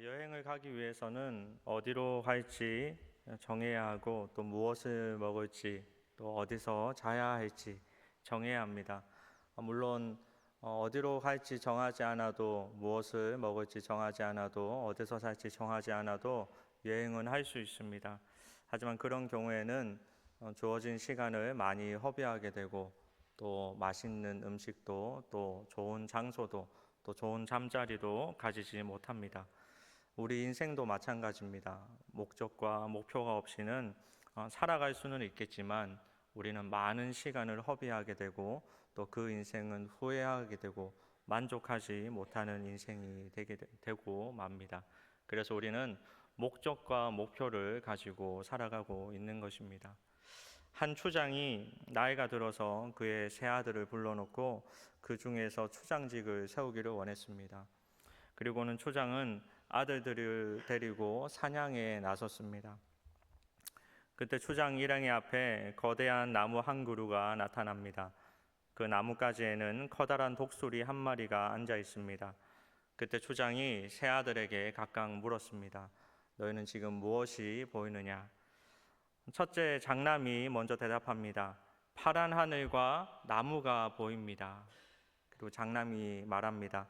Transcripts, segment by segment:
여행을 가기 위해서는 어디로 갈지 정해야 하고 또 무엇을 먹을지 또 어디서 자야 할지 정해야 합니다. 물론 어디로 갈지 정하지 않아도 무엇을 먹을지 정하지 않아도 어디서 살지 정하지 않아도 여행은 할 수 있습니다. 하지만 그런 경우에는 주어진 시간을 많이 허비하게 되고 또 맛있는 음식도 또 좋은 장소도 또 좋은 잠자리도 가지지 못합니다. 우리 인생도 마찬가지입니다. 목적과 목표가 없이는 살아갈 수는 있겠지만 우리는 많은 시간을 허비하게 되고 또 그 인생은 후회하게 되고 만족하지 못하는 인생이 되고 맙니다. 그래서 우리는 목적과 목표를 가지고 살아가고 있는 것입니다. 한 추장이 나이가 들어서 그의 세 아들을 불러놓고 그 중에서 추장직을 세우기를 원했습니다. 그리고는 추장은 아들들을 데리고 사냥에 나섰습니다. 그때 추장 일행의 앞에 거대한 나무 한 그루가 나타납니다. 그 나뭇가지에는 커다란 독수리 한 마리가 앉아 있습니다. 그때 추장이 세 아들에게 각각 물었습니다. 너희는 지금 무엇이 보이느냐? 첫째 장남이 먼저 대답합니다. 파란 하늘과 나무가 보입니다. 그리고 장남이 말합니다.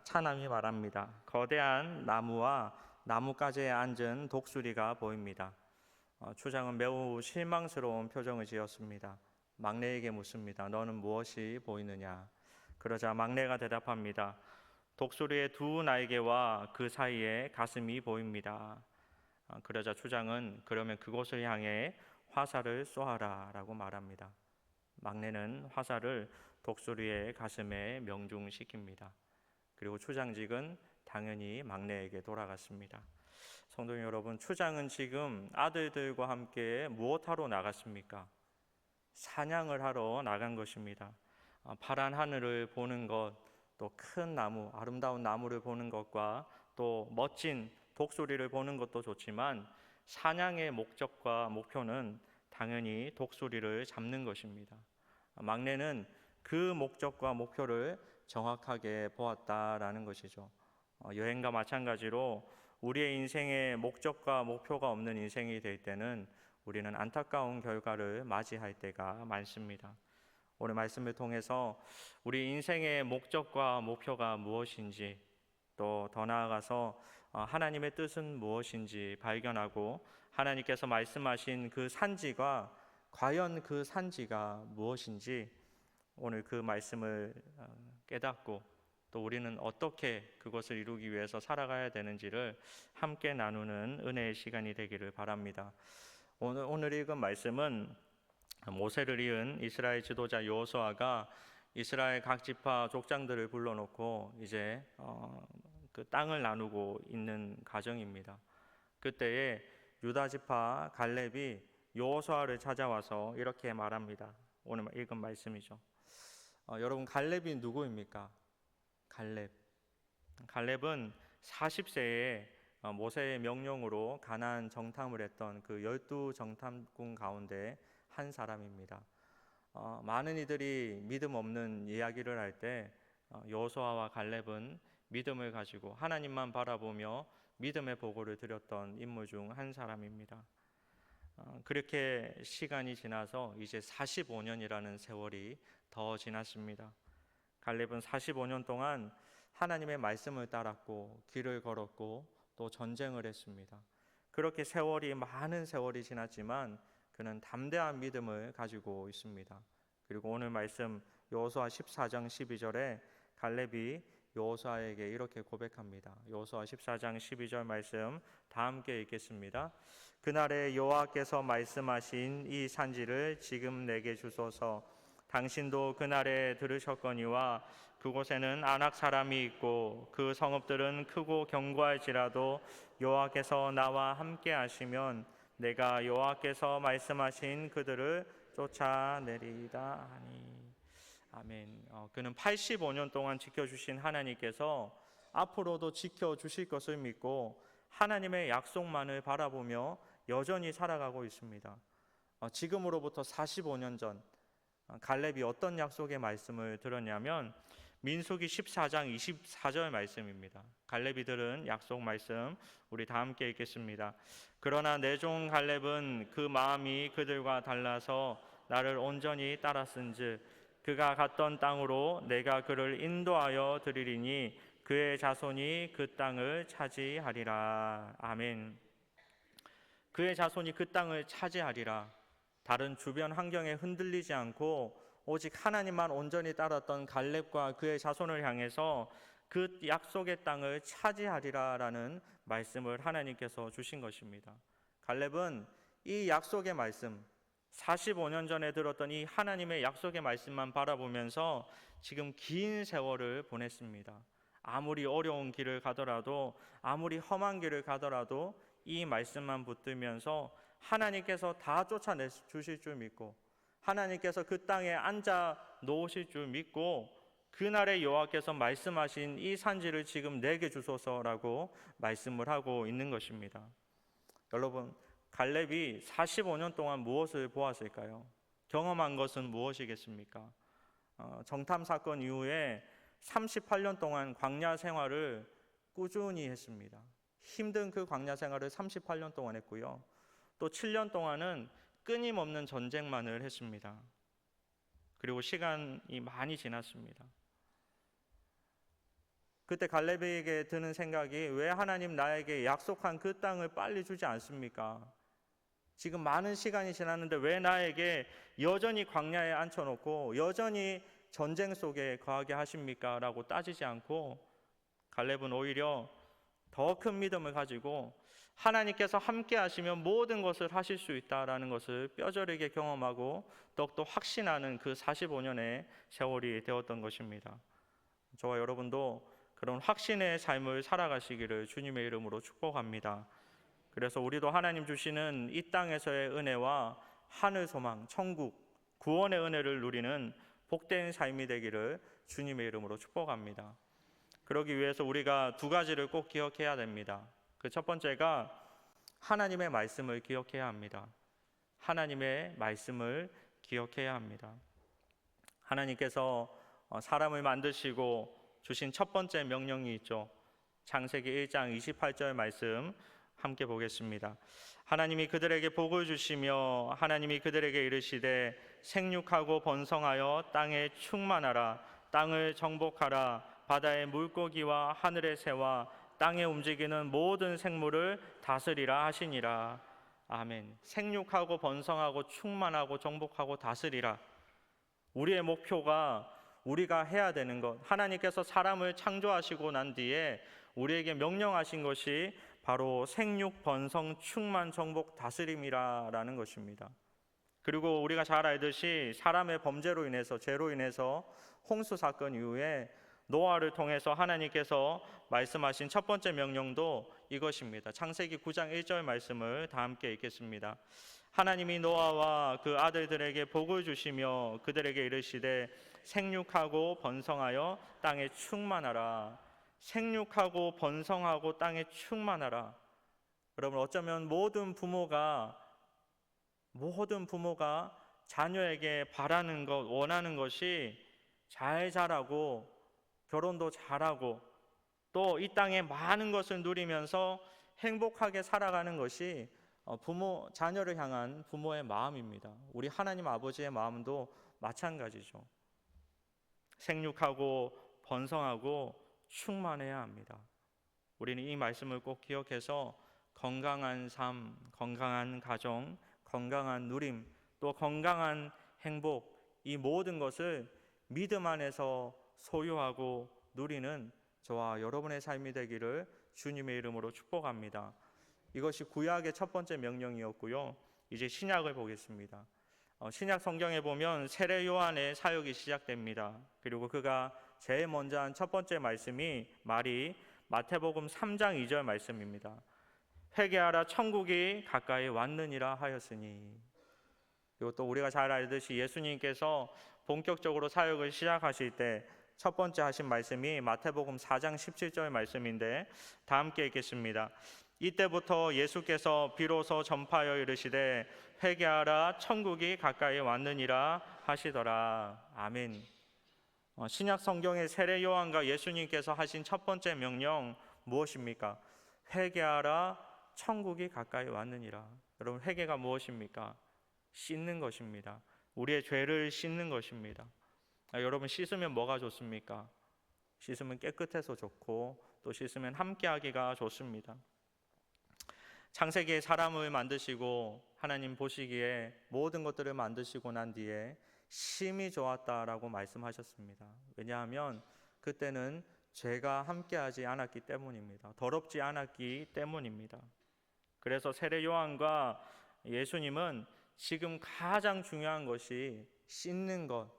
차남이 말합니다. 거대한 나무와 나뭇가지에 앉은 독수리가 보입니다. 추장은 매우 실망스러운 표정을 지었습니다. 막내에게 묻습니다. 너는 무엇이 보이느냐? 그러자 막내가 대답합니다. 독수리의 두 날개와 그 사이에 가슴이 보입니다. 그러자 추장은 그러면 그곳을 향해 화살을 쏘아라 라고 말합니다. 막내는 화살을 독수리의 가슴에 명중시킵니다. 그리고 추장직은 당연히 막내에게 돌아갔습니다. 성도 여러분, 추장은 지금 아들들과 함께 무엇하러 나갔습니까? 사냥을 하러 나간 것입니다. 파란 하늘을 보는 것, 또 큰 나무, 아름다운 나무를 보는 것과 또 멋진 독수리를 보는 것도 좋지만 사냥의 목적과 목표는 당연히 독수리를 잡는 것입니다. 막내는 그 목적과 목표를 정확하게 보았다라는 것이죠. 여행과 마찬가지로 우리의 인생에 목적과 목표가 없는 인생이 될 때는 우리는 안타까운 결과를 맞이할 때가 많습니다. 오늘 말씀을 통해서 우리 인생의 목적과 목표가 무엇인지 또 더 나아가서 하나님의 뜻은 무엇인지 발견하고 하나님께서 말씀하신 그 산지가 과연 그 산지가 무엇인지 오늘 그 말씀을 깨닫고 또 우리는 어떻게 그것을 이루기 위해서 살아가야 되는지를 함께 나누는 은혜의 시간이 되기를 바랍니다. 오늘 읽은 말씀은 모세를 이은 이스라엘 지도자 여호수아가 이스라엘 각 지파 족장들을 불러놓고 이제 그 땅을 나누고 있는 과정입니다. 그때에 유다 지파 갈렙이 여호수아를 찾아와서 이렇게 말합니다. 오늘 읽은 말씀이죠. 여러분, 갈렙이 누구입니까? 갈렙은 40세에 모세의 명령으로 가나안 정탐을 했던 그 12정탐꾼 가운데 한 사람입니다. 많은 이들이 믿음 없는 이야기를 할 때 여호수아와 갈렙은 믿음을 가지고 하나님만 바라보며 믿음의 보고를 드렸던 인물 중 한 사람입니다. 그렇게 시간이 지나서 이제 45년이라는 세월이 더 지났습니다. 갈렙은 45년 동안 하나님의 말씀을 따랐고 길을 걸었고 또 전쟁을 했습니다. 그렇게 많은 세월이 지났지만 그는 담대한 믿음을 가지고 있습니다. 그리고 오늘 말씀 여호수아 14장 12절에 갈렙이 여호수아에게 이렇게 고백합니다. 여호수아 14장 12절 말씀 다 함께 읽겠습니다. 그날에 여호와께서 말씀하신 이 산지를 지금 내게 주소서. 당신도 그날에 들으셨거니와 그곳에는 아낙 사람이 있고 그 성읍들은 크고 견고할지라도 여호와께서 나와 함께 하시면 내가 여호와께서 말씀하신 그들을 쫓아내리다 하니. 아멘. 그는 85년 동안 지켜주신 하나님께서 앞으로도 지켜주실 것을 믿고 하나님의 약속만을 바라보며 여전히 살아가고 있습니다. 지금으로부터 45년 전 갈렙이 어떤 약속의 말씀을 들었냐면 민수기 14장 24절 말씀입니다. 갈렙이 들은 약속 말씀 우리 다 함께 읽겠습니다. 그러나 내 종 갈렙은 그 마음이 그들과 달라서 나를 온전히 따랐은즉 그가 갔던 땅으로 내가 그를 인도하여 드리리니 그의 자손이 그 땅을 차지하리라. 아멘. 그의 자손이 그 땅을 차지하리라. 다른 주변 환경에 흔들리지 않고 오직 하나님만 온전히 따랐던 갈렙과 그의 자손을 향해서 그 약속의 땅을 차지하리라라는 말씀을 하나님께서 주신 것입니다. 갈렙은 이 약속의 말씀, 45년 전에 들었던 이 하나님의 약속의 말씀만 바라보면서 지금 긴 세월을 보냈습니다. 아무리 어려운 길을 가더라도, 아무리 험한 길을 가더라도 이 말씀만 붙들면서 하나님께서 다 쫓아내 주실 줄 믿고, 하나님께서 그 땅에 앉아 놓으실 줄 믿고, 그날의 여호와께서 말씀하신 이 산지를 지금 내게 주소서라고 말씀을 하고 있는 것입니다. 여러분, 갈렙이 45년 동안 무엇을 보았을까요? 경험한 것은 무엇이겠습니까? 정탐 사건 이후에 38년 동안 광야 생활을 꾸준히 했습니다. 힘든 그 광야 생활을 38년 동안 했고요. 또 7년 동안은 끊임없는 전쟁만을 했습니다. 그리고 시간이 많이 지났습니다. 그때 갈렙에게 드는 생각이, 왜 하나님 나에게 약속한 그 땅을 빨리 주지 않습니까? 지금 많은 시간이 지났는데 왜 나에게 여전히 광야에 앉혀놓고 여전히 전쟁 속에 거하게 하십니까? 라고 따지지 않고 갈렙은 오히려 더 큰 믿음을 가지고 하나님께서 함께 하시면 모든 것을 하실 수 있다라는 것을 뼈저리게 경험하고 더욱더 확신하는 그 45년의 세월이 되었던 것입니다. 저와 여러분도 그런 확신의 삶을 살아가시기를 주님의 이름으로 축복합니다. 그래서 우리도 하나님 주시는 이 땅에서의 은혜와 하늘 소망, 천국, 구원의 은혜를 누리는 복된 삶이 되기를 주님의 이름으로 축복합니다. 그러기 위해서 우리가 두 가지를 꼭 기억해야 됩니다. 그 첫 번째가 하나님의 말씀을 기억해야 합니다. 하나님의 말씀을 기억해야 합니다. 하나님께서 사람을 만드시고 주신 첫 번째 명령이 있죠. 창세기 1장 28절 말씀 함께 보겠습니다. 하나님이 그들에게 복을 주시며 하나님이 그들에게 이르시되 생육하고 번성하여 땅에 충만하라. 땅을 정복하라. 바다의 물고기와 하늘의 새와 땅에 움직이는 모든 생물을 다스리라 하시니라. 아멘. 생육하고 번성하고 충만하고 정복하고 다스리라. 우리의 목표가 우리가 해야 되는 것, 하나님께서 사람을 창조하시고 난 뒤에 우리에게 명령하신 것이 바로 생육, 번성, 충만, 정복, 다스림이라는 것입니다. 그리고 우리가 잘 알듯이 사람의 범죄로 인해서, 죄로 인해서 홍수 사건 이후에 노아를 통해서 하나님께서 말씀하신 첫 번째 명령도 이것입니다. 창세기 9장 1절 말씀을 다 함께 읽겠습니다. 하나님이 노아와 그 아들들에게 복을 주시며 그들에게 이르시되 생육하고 번성하여 땅에 충만하라. 생육하고 번성하고 땅에 충만하라. 여러분, 어쩌면 모든 부모가 자녀에게 바라는 것, 원하는 것이 잘 자라고 결혼도 잘하고 또 이 땅에 많은 것을 누리면서 행복하게 살아가는 것이 자녀를 향한 부모의 마음입니다. 우리 하나님 아버지의 마음도 마찬가지죠. 생육하고 번성하고 충만해야 합니다. 우리는 이 말씀을 꼭 기억해서 건강한 삶, 건강한 가정, 건강한 누림, 또 건강한 행복, 이 모든 것을 믿음 안에서 소유하고 누리는 저와 여러분의 삶이 되기를 주님의 이름으로 축복합니다. 이것이 구약의 첫 번째 명령이었고요. 이제 신약을 보겠습니다. 신약 성경에 보면 세례 요한의 사역이 시작됩니다. 그리고 그가 제일 먼저 한 첫 번째 말이 마태복음 3장 2절 말씀입니다. 회개하라 천국이 가까이 왔느니라 하였으니. 그리고 또 우리가 잘 알듯이 예수님께서 본격적으로 사역을 시작하실 때 첫 번째 하신 말씀이 마태복음 4장 17절 말씀인데 다 함께 읽겠습니다. 이때부터 예수께서 비로소 전파하여 이르시되 회개하라 천국이 가까이 왔느니라 하시더라. 아멘. 신약 성경의 세례 요한과 예수님께서 하신 첫 번째 명령 무엇입니까? 회개하라, 천국이 가까이 왔느니라. 여러분, 회개가 무엇입니까? 씻는 것입니다. 우리의 죄를 씻는 것입니다. 여러분, 씻으면 뭐가 좋습니까? 씻으면 깨끗해서 좋고 또 씻으면 함께하기가 좋습니다. 창세기에 사람을 만드시고 하나님 보시기에 모든 것들을 만드시고 난 뒤에 심히 좋았다라고 말씀하셨습니다. 왜냐하면 그때는 죄가 함께하지 않았기 때문입니다. 더럽지 않았기 때문입니다. 그래서 세례 요한과 예수님은 지금 가장 중요한 것이 씻는 것,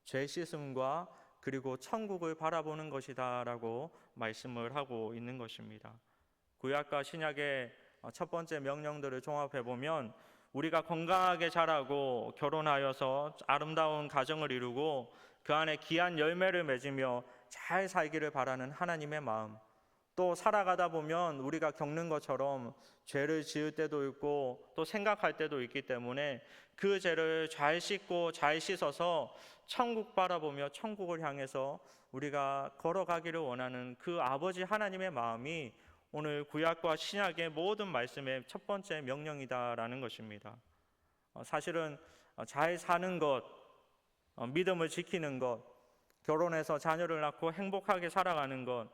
죄 씻음과 그리고 천국을 바라보는 것이다라고 말씀을 하고 있는 것입니다. 구약과 신약의 첫 번째 명령들을 종합해 보면 우리가 건강하게 자라고 결혼하여서 아름다운 가정을 이루고 그 안에 귀한 열매를 맺으며 잘 살기를 바라는 하나님의 마음, 또 살아가다 보면 우리가 겪는 것처럼 죄를 지을 때도 있고 또 생각할 때도 있기 때문에 그 죄를 잘 씻고 잘 씻어서 천국 바라보며 천국을 향해서 우리가 걸어가기를 원하는 그 아버지 하나님의 마음이 오늘 구약과 신약의 모든 말씀의 첫 번째 명령이다라는 것입니다. 사실은 잘 사는 것, 믿음을 지키는 것, 결혼해서 자녀를 낳고 행복하게 살아가는 것,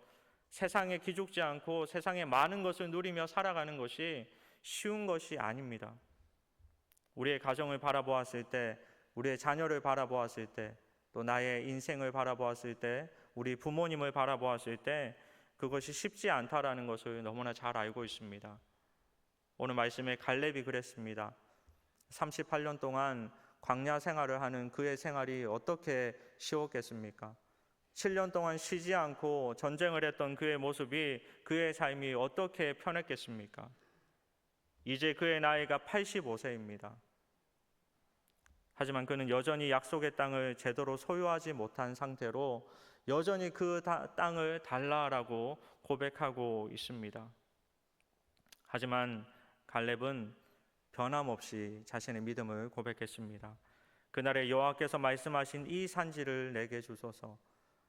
세상에 기죽지 않고 세상의 많은 것을 누리며 살아가는 것이 쉬운 것이 아닙니다. 우리의 가정을 바라보았을 때, 우리의 자녀를 바라보았을 때, 또 나의 인생을 바라보았을 때, 우리 부모님을 바라보았을 때 그것이 쉽지 않다라는 것을 너무나 잘 알고 있습니다. 오늘 말씀에 갈렙이 그랬습니다. 38년 동안 광야 생활을 하는 그의 생활이 어떻게 쉬웠겠습니까? 7년 동안 쉬지 않고 전쟁을 했던 그의 모습이, 그의 삶이 어떻게 편했겠습니까? 이제 그의 나이가 85세입니다. 하지만 그는 여전히 약속의 땅을 제대로 소유하지 못한 상태로 여전히 그 땅을 달라라고 고백하고 있습니다. 하지만 갈렙은 변함없이 자신의 믿음을 고백했습니다. 그날에 여호와께서 말씀하신 이 산지를 내게 주소서.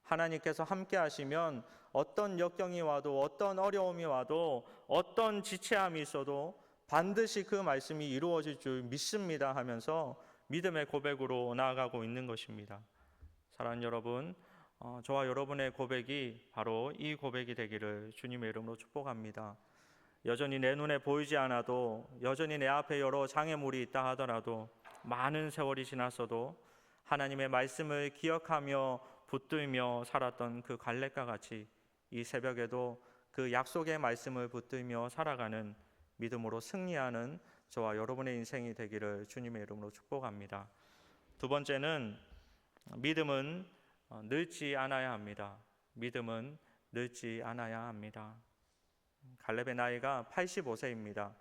하나님께서 함께 하시면 어떤 역경이 와도, 어떤 어려움이 와도, 어떤 지체함이 있어도 반드시 그 말씀이 이루어질 줄 믿습니다 하면서 믿음의 고백으로 나아가고 있는 것입니다. 사랑하는 여러분, 저와 여러분의 고백이 바로 이 고백이 되기를 주님의 이름으로 축복합니다. 여전히 내 눈에 보이지 않아도, 여전히 내 앞에 여러 장애물이 있다 하더라도, 많은 세월이 지났어도 하나님의 말씀을 기억하며 붙들며 살았던 그 갈렙과 같이 이 새벽에도 그 약속의 말씀을 붙들며 살아가는 믿음으로 승리하는 저와 여러분의 인생이 되기를 주님의 이름으로 축복합니다. 두 번째는 믿음은 늙지 않아야 합니다. 믿음은 늙지 않아야 합니다. 갈렙의 나이가 85세입니다.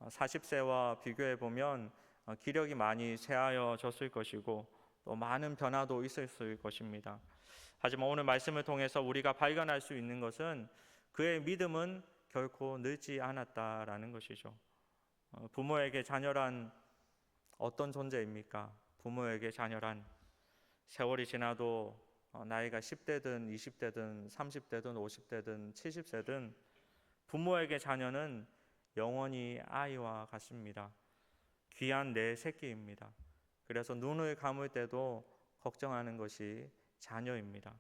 40세와 비교해 보면 기력이 많이 쇠하여졌을 것이고 또 많은 변화도 있었을 것입니다. 하지만 오늘 말씀을 통해서 우리가 발견할 수 있는 것은 그의 믿음은 결코 늙지 않았다라는 것이죠. 부모에게 자녀란 어떤 존재입니까? 부모에게 자녀란 세월이 지나도 나이가 10대든 20대든 30대든 50대든 70세든 부모에게 자녀는 영원히 아이와 같습니다. 귀한 내 새끼입니다. 그래서 눈을 감을 때도 걱정하는 것이 자녀입니다.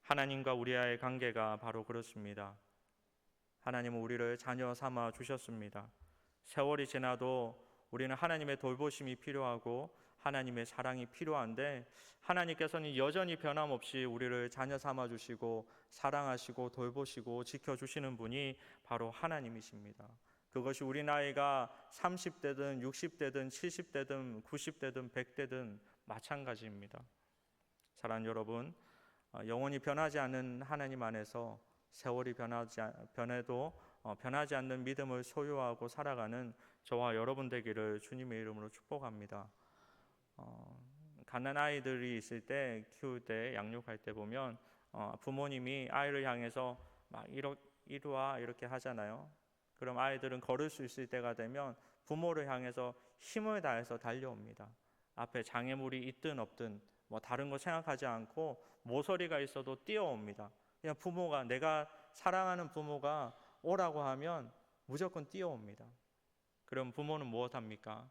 하나님과 우리와의 관계가 바로 그렇습니다. 하나님은 우리를 자녀 삼아 주셨습니다. 세월이 지나도 우리는 하나님의 돌보심이 필요하고 하나님의 사랑이 필요한데 하나님께서는 여전히 변함없이 우리를 자녀 삼아 주시고 사랑하시고 돌보시고 지켜주시는 분이 바로 하나님이십니다. 그것이 우리 나이가 30대든 60대든 70대든 90대든 100대든 마찬가지입니다. 사랑하는 여러분, 영원히 변하지 않는 하나님 안에서 세월이 변해도 변하지 않는 믿음을 소유하고 살아가는 저와 여러분 되기를 주님의 이름으로 축복합니다. 갓난 아이들이 있을 때 키울 때 양육할 때 보면 부모님이 아이를 향해서 막 이리 와 이렇게 하잖아요. 그럼 아이들은 걸을 수 있을 때가 되면 부모를 향해서 힘을 다해서 달려옵니다. 앞에 장애물이 있든 없든 뭐 다른 거 생각하지 않고 모서리가 있어도 뛰어옵니다. 그냥 부모가, 내가 사랑하는 부모가 오라고 하면 무조건 뛰어옵니다. 그럼 부모는 무엇합니까?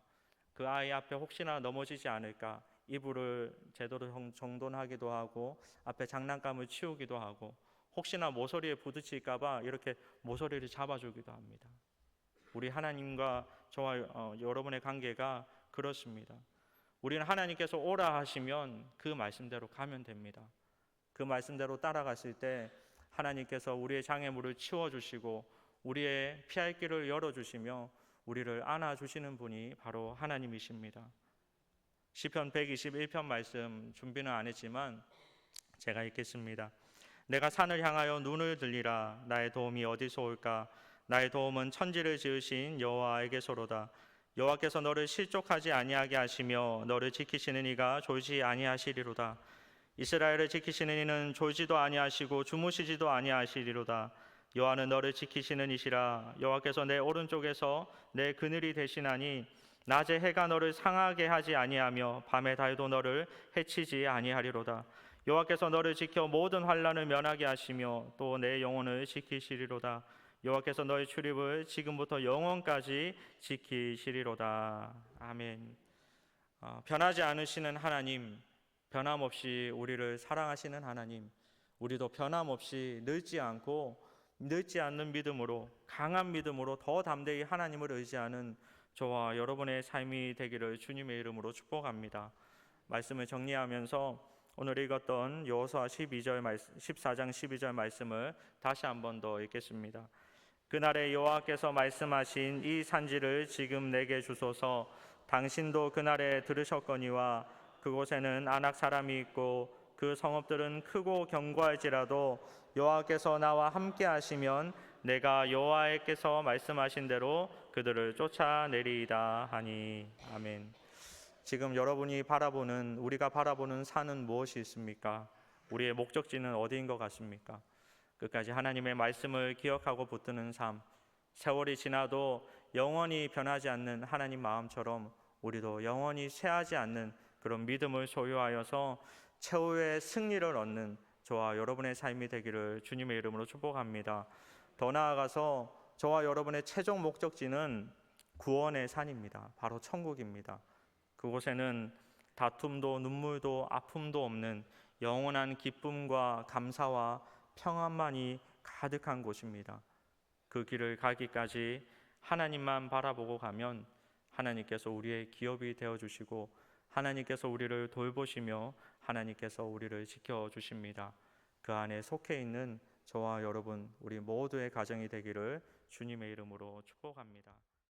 그 아이 앞에 혹시나 넘어지지 않을까 이불을 제대로 정돈하기도 하고 앞에 장난감을 치우기도 하고 혹시나 모서리에 부딪힐까 봐 이렇게 모서리를 잡아주기도 합니다. 우리 하나님과 저와 여러분의 관계가 그렇습니다. 우리는 하나님께서 오라 하시면 그 말씀대로 가면 됩니다. 그 말씀대로 따라갔을 때 하나님께서 우리의 장애물을 치워주시고 우리의 피할 길을 열어주시며 우리를 안아주시는 분이 바로 하나님이십니다. 시편 121편 말씀 준비는 안 했지만 제가 읽겠습니다. 내가 산을 향하여 눈을 들리라. 나의 도움이 어디서 올까? 나의 도움은 천지를 지으신 여호와에게서로다. 여호와께서 너를 실족하지 아니하게 하시며 너를 지키시는 이가 졸지 아니하시리로다. 이스라엘을 지키시는 이는 졸지도 아니하시고 주무시지도 아니하시리로다. 여호와는 너를 지키시는 이시라. 여호와께서 내 오른쪽에서 내 그늘이 되시나니 낮에 해가 너를 상하게 하지 아니하며 밤에 달도 너를 해치지 아니하리로다. 여호와께서 너를 지켜 모든 환난을 면하게 하시며 또 내 영혼을 지키시리로다. 여호와께서 너의 출입을 지금부터 영원까지 지키시리로다. 아멘. 변하지 않으시는 하나님, 변함없이 우리를 사랑하시는 하나님, 우리도 변함없이 늙지 않는 믿음으로, 강한 믿음으로 더 담대히 하나님을 의지하는 저와 여러분의 삶이 되기를 주님의 이름으로 축복합니다. 말씀을 정리하면서 오늘 읽었던 여호수아 14장 12절 말씀을 다시 한 번 더 읽겠습니다. 그날에 여호와께서 말씀하신 이 산지를 지금 내게 주소서. 당신도 그날에 들으셨거니와 그곳에는 아낙 사람이 있고 그 성읍들은 크고 견고할지라도 여호와께서 나와 함께 하시면 내가 여호와께서 말씀하신 대로 그들을 쫓아내리이다 하니. 아멘. 지금 우리가 바라보는 산은 무엇이 있습니까? 우리의 목적지는 어디인 것 같습니까? 끝까지 하나님의 말씀을 기억하고 붙드는 삶, 세월이 지나도 영원히 변하지 않는 하나님 마음처럼 우리도 영원히 쇠하지 않는 그런 믿음을 소유하여서 최후의 승리를 얻는 저와 여러분의 삶이 되기를 주님의 이름으로 축복합니다. 더 나아가서 저와 여러분의 최종 목적지는 구원의 산입니다. 바로 천국입니다. 그곳에는 다툼도 눈물도 아픔도 없는 영원한 기쁨과 감사와 평안만이 가득한 곳입니다. 그 길을 가기까지 하나님만 바라보고 가면 하나님께서 우리의 기업이 되어주시고 하나님께서 우리를 돌보시며 하나님께서 우리를 지켜주십니다. 그 안에 속해 있는 저와 여러분 우리 모두의 가정이 되기를 주님의 이름으로 축복합니다.